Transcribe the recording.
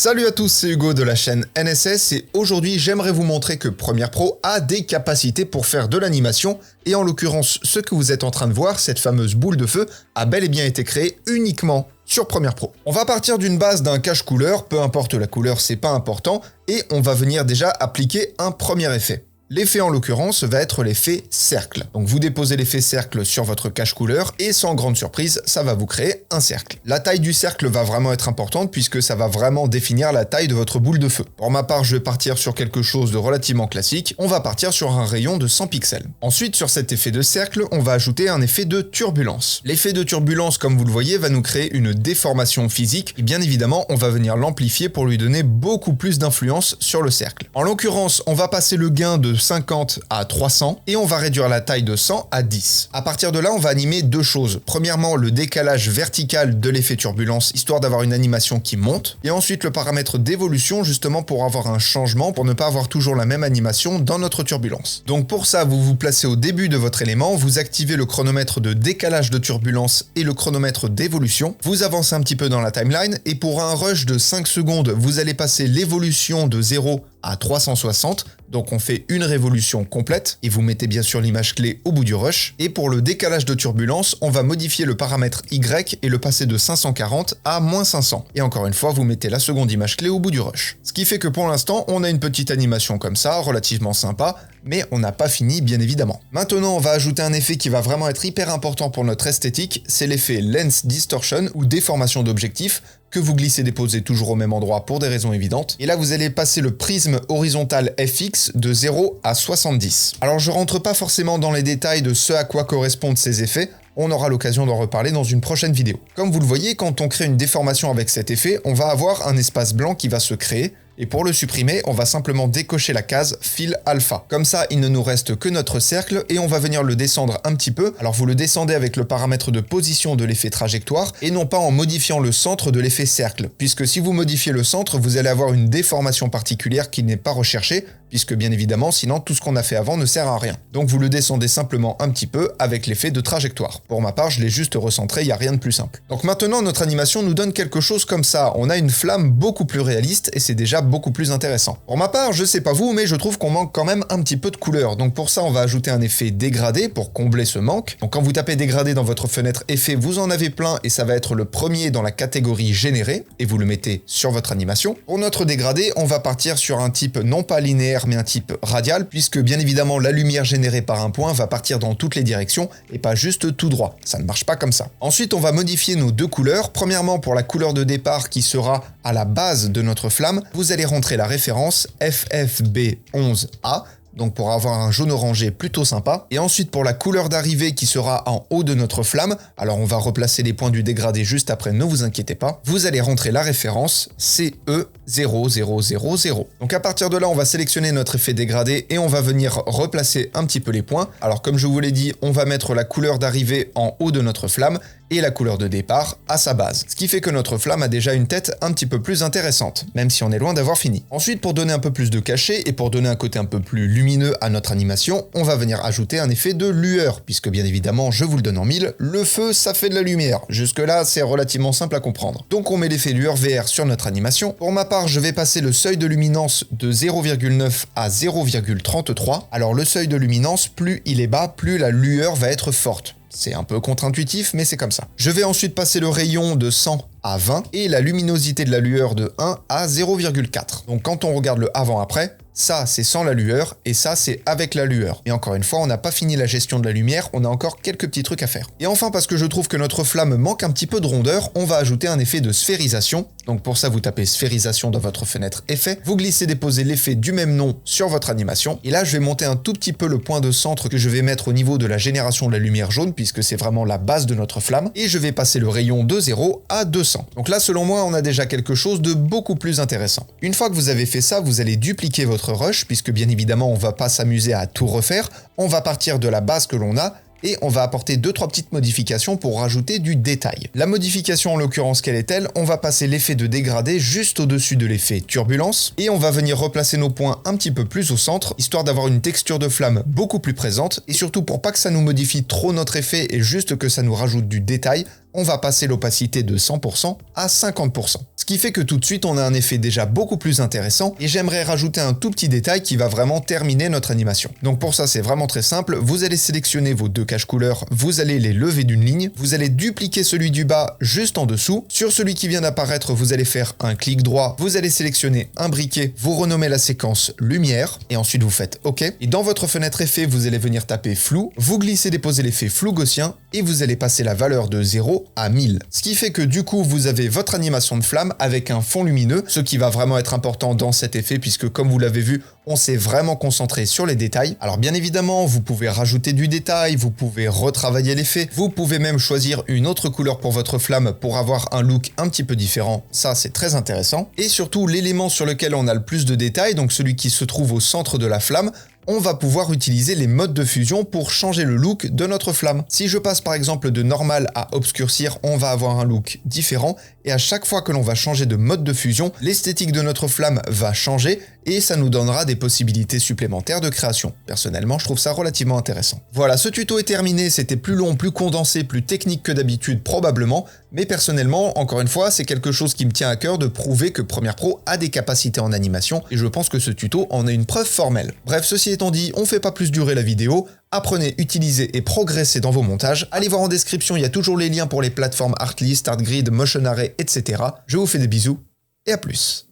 Salut à tous, c'est Hugo de la chaîne NSS et aujourd'hui j'aimerais vous montrer que Premiere Pro a des capacités pour faire de l'animation et en l'occurrence ce que vous êtes en train de voir, cette fameuse boule de feu, a bel et bien été créée uniquement sur Premiere Pro. On va partir d'une base d'un cache couleur, peu importe la couleur, c'est pas important, et on va venir déjà appliquer un premier effet. L'effet en l'occurrence va être l'effet cercle. Donc vous déposez l'effet cercle sur votre cache couleur et sans grande surprise, ça va vous créer un cercle. La taille du cercle va vraiment être importante puisque ça va vraiment définir la taille de votre boule de feu. Pour ma part, je vais partir sur quelque chose de relativement classique. On va partir sur un rayon de 100 pixels. Ensuite, sur cet effet de cercle, on va ajouter un effet de turbulence. L'effet de turbulence, comme vous le voyez, va nous créer une déformation physique et bien évidemment, on va venir l'amplifier pour lui donner beaucoup plus d'influence sur le cercle. En l'occurrence, on va passer le gain de 50 à 300 et on va réduire la taille de 100 à 10. À partir de là, on va animer deux choses. Premièrement, le décalage vertical de l'effet turbulence, histoire d'avoir une animation qui monte. Et ensuite, le paramètre d'évolution, justement pour avoir un changement, pour ne pas avoir toujours la même animation dans notre turbulence. Donc pour ça, vous vous placez au début de votre élément, vous activez le chronomètre de décalage de turbulence et le chronomètre d'évolution. Vous avancez un petit peu dans la timeline et pour un rush de 5 secondes, vous allez passer l'évolution de 0 à 360, donc on fait une révolution complète, et vous mettez bien sûr l'image clé au bout du rush, et pour le décalage de turbulence, on va modifier le paramètre Y et le passer de 540 à moins 500, et encore une fois, vous mettez la seconde image clé au bout du rush. Ce qui fait que pour l'instant, on a une petite animation comme ça, relativement sympa, mais on n'a pas fini bien évidemment. Maintenant, on va ajouter un effet qui va vraiment être hyper important pour notre esthétique, c'est l'effet Lens Distortion, ou déformation d'objectif, que vous glissez-déposez toujours au même endroit pour des raisons évidentes. Et là, vous allez passer le prisme horizontal FX de 0 à 70. Alors, je rentre pas forcément dans les détails de ce à quoi correspondent ces effets, on aura l'occasion d'en reparler dans une prochaine vidéo. Comme vous le voyez, quand on crée une déformation avec cet effet, on va avoir un espace blanc qui va se créer, et pour le supprimer, on va simplement décocher la case Fill Alpha. Comme ça, il ne nous reste que notre cercle et on va venir le descendre un petit peu. Alors vous le descendez avec le paramètre de position de l'effet trajectoire et non pas en modifiant le centre de l'effet cercle. Puisque si vous modifiez le centre, vous allez avoir une déformation particulière qui n'est pas recherchée, puisque bien évidemment, sinon tout ce qu'on a fait avant ne sert à rien. Donc vous le descendez simplement un petit peu avec l'effet de trajectoire. Pour ma part, je l'ai juste recentré, il n'y a rien de plus simple. Donc maintenant, notre animation nous donne quelque chose comme ça. On a une flamme beaucoup plus réaliste et c'est déjà beaucoup plus intéressant. Pour ma part, je sais pas vous, mais je trouve qu'on manque quand même un petit peu de couleur. Donc pour ça, on va ajouter un effet dégradé pour combler ce manque. Donc quand vous tapez dégradé dans votre fenêtre effet, vous en avez plein et ça va être le premier dans la catégorie générée et vous le mettez sur votre animation. Pour notre dégradé, on va partir sur un type non pas linéaire mais un type radial puisque bien évidemment la lumière générée par un point va partir dans toutes les directions et pas juste tout droit. Ça ne marche pas comme ça. Ensuite, on va modifier nos deux couleurs. Premièrement, pour la couleur de départ qui sera à la base de notre flamme, vous allez rentrer la référence FFB11A, donc pour avoir un jaune orangé plutôt sympa. Et ensuite pour la couleur d'arrivée qui sera en haut de notre flamme, alors on va replacer les points du dégradé juste après, ne vous inquiétez pas, vous allez rentrer la référence CE0000. Donc à partir de là, on va sélectionner notre effet dégradé et on va venir replacer un petit peu les points. Alors comme je vous l'ai dit, on va mettre la couleur d'arrivée en haut de notre flamme et la couleur de départ à sa base. Ce qui fait que notre flamme a déjà une tête un petit peu plus intéressante, même si on est loin d'avoir fini. Ensuite, pour donner un peu plus de cachet et pour donner un côté un peu plus lumineux à notre animation, on va venir ajouter un effet de lueur, puisque bien évidemment, je vous le donne en mille, le feu, ça fait de la lumière. Jusque-là, c'est relativement simple à comprendre. Donc on met l'effet lueur VR sur notre animation. Pour ma part, je vais passer le seuil de luminance de 0,9 à 0,33. Alors le seuil de luminance, plus il est bas, plus la lueur va être forte. C'est un peu contre-intuitif, mais c'est comme ça. Je vais ensuite passer le rayon de 100 à 20 et la luminosité de la lueur de 1 à 0,4. Donc quand on regarde le avant-après, ça c'est sans la lueur et ça c'est avec la lueur. Et encore une fois, on n'a pas fini la gestion de la lumière, on a encore quelques petits trucs à faire. Et enfin, parce que je trouve que notre flamme manque un petit peu de rondeur, on va ajouter un effet de sphérisation. Donc pour ça, vous tapez sphérisation dans votre fenêtre effet, vous glissez-déposez l'effet du même nom sur votre animation. Et là, je vais monter un tout petit peu le point de centre que je vais mettre au niveau de la génération de la lumière jaune, puisque c'est vraiment la base de notre flamme. Et je vais passer le rayon de 0 à 200. Donc là, selon moi, on a déjà quelque chose de beaucoup plus intéressant. Une fois que vous avez fait ça, vous allez dupliquer votre rush, puisque bien évidemment, on va pas s'amuser à tout refaire. On va partir de la base que l'on a, et on va apporter 2-3 petites modifications pour rajouter du détail. La modification en l'occurrence, quelle est-elle? On va passer l'effet de dégradé juste au-dessus de l'effet turbulence et on va venir replacer nos points un petit peu plus au centre, histoire d'avoir une texture de flamme beaucoup plus présente et surtout pour pas que ça nous modifie trop notre effet et juste que ça nous rajoute du détail, on va passer l'opacité de 100% à 50%. Ce qui fait que tout de suite, on a un effet déjà beaucoup plus intéressant et j'aimerais rajouter un tout petit détail qui va vraiment terminer notre animation. Donc pour ça, c'est vraiment très simple. Vous allez sélectionner vos deux caches couleurs, vous allez les lever d'une ligne, vous allez dupliquer celui du bas juste en dessous. Sur celui qui vient d'apparaître, vous allez faire un clic droit, vous allez sélectionner un briquet, vous renommez la séquence lumière et ensuite vous faites OK. Et dans votre fenêtre effet, vous allez venir taper flou, vous glissez déposer l'effet flou gaussien et vous allez passer la valeur de 0 à 1000. Ce qui fait que du coup, vous avez votre animation de flamme avec un fond lumineux, ce qui va vraiment être important dans cet effet puisque comme vous l'avez vu, on s'est vraiment concentré sur les détails. Alors bien évidemment, vous pouvez rajouter du détail, vous pouvez retravailler l'effet, vous pouvez même choisir une autre couleur pour votre flamme pour avoir un look un petit peu différent. Ça, c'est très intéressant. Et surtout, l'élément sur lequel on a le plus de détails, donc celui qui se trouve au centre de la flamme, on va pouvoir utiliser les modes de fusion pour changer le look de notre flamme. Si je passe par exemple de normal à obscurcir, on va avoir un look différent et à chaque fois que l'on va changer de mode de fusion, l'esthétique de notre flamme va changer et ça nous donnera des possibilités supplémentaires de création. Personnellement, je trouve ça relativement intéressant. Voilà, ce tuto est terminé, c'était plus long, plus condensé, plus technique que d'habitude probablement, mais personnellement, encore une fois, c'est quelque chose qui me tient à cœur de prouver que Premiere Pro a des capacités en animation et je pense que ce tuto en est une preuve formelle. Bref, ceci étant dit, on fait pas plus durer la vidéo, apprenez, utilisez et progressez dans vos montages. Allez voir en description, il y a toujours les liens pour les plateformes Artlist, Artgrid, Motion Array, etc. Je vous fais des bisous et à plus.